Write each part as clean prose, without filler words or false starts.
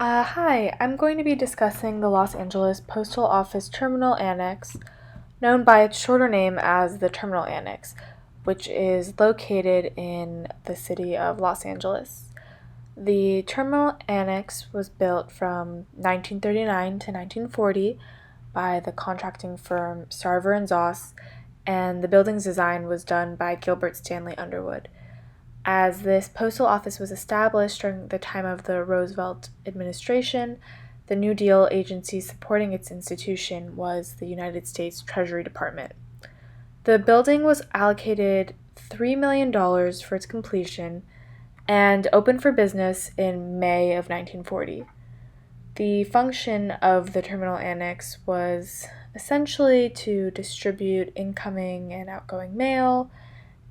Hi, I'm going to be discussing the Los Angeles Postal Office Terminal Annex, known by its shorter name as the Terminal Annex, which is located in the city of Los Angeles. The Terminal Annex was built from 1939 to 1940 by the contracting firm Sarver and Zoss, and the building's design was done by Gilbert Stanley Underwood. As this postal office was established during the time of the Roosevelt administration, the New Deal agency supporting its institution was the United States Treasury Department. The building was allocated $3 million for its completion and opened for business in May of 1940. The function of the terminal annex was essentially to distribute incoming and outgoing mail,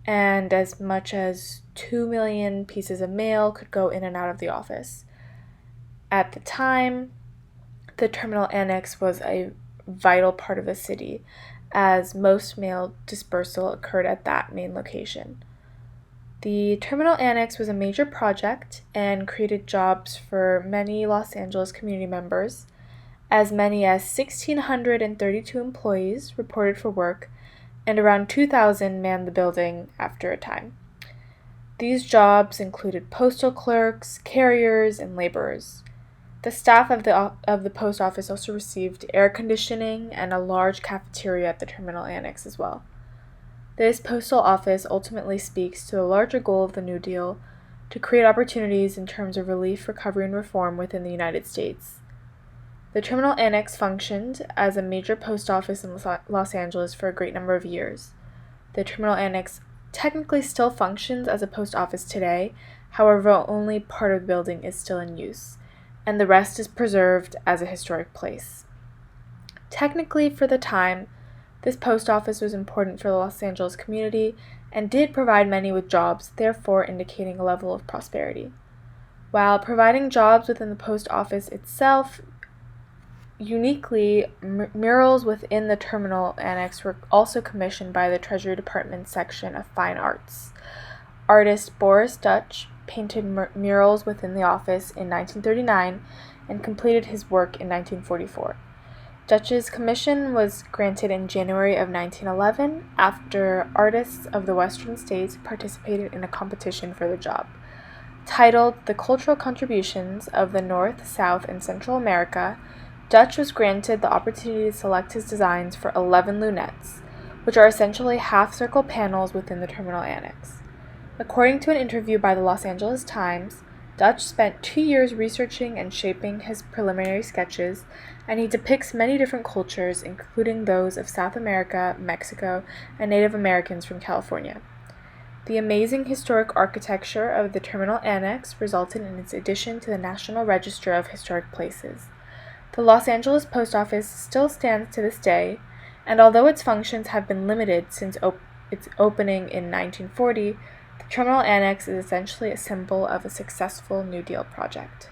and as much as 2 million pieces of mail could go in and out of the office. At the time, the terminal annex was a vital part of the city, as most mail dispersal occurred at that main location. The terminal annex was a major project and created jobs for many Los Angeles community members. As many as 1,632 employees reported for work, and around 2,000 manned the building after a time. These jobs included postal clerks, carriers, and laborers. The staff of the post office also received air conditioning and a large cafeteria at the terminal annex as well. This postal office ultimately speaks to the larger goal of the New Deal to create opportunities in terms of relief, recovery, and reform within the United States. The terminal annex functioned as a major post office in Los Angeles for a great number of years. The terminal annex technically still functions as a post office today, however, only part of the building is still in use, and the rest is preserved as a historic place. Technically, for the time, this post office was important for the Los Angeles community and did provide many with jobs, therefore indicating a level of prosperity. While providing jobs within the post office itself, uniquely, murals within the terminal annex were also commissioned by the Treasury Department section of Fine Arts. Artist Boris Dutch painted murals within the office in 1939 and completed his work in 1944. Dutch's commission was granted in January of 1911 after artists of the Western states participated in a competition for the job. Titled The Cultural Contributions of the North, South, and Central America, Dutch was granted the opportunity to select his designs for 11 lunettes, which are essentially half-circle panels within the terminal annex. According to an interview by the Los Angeles Times, Dutch spent 2 years researching and shaping his preliminary sketches, and he depicts many different cultures, including those of South America, Mexico, and Native Americans from California. The amazing historic architecture of the terminal annex resulted in its addition to the National Register of Historic Places. The Los Angeles Post Office still stands to this day, and although its functions have been limited since its opening in 1940, the terminal annex is essentially a symbol of a successful New Deal project.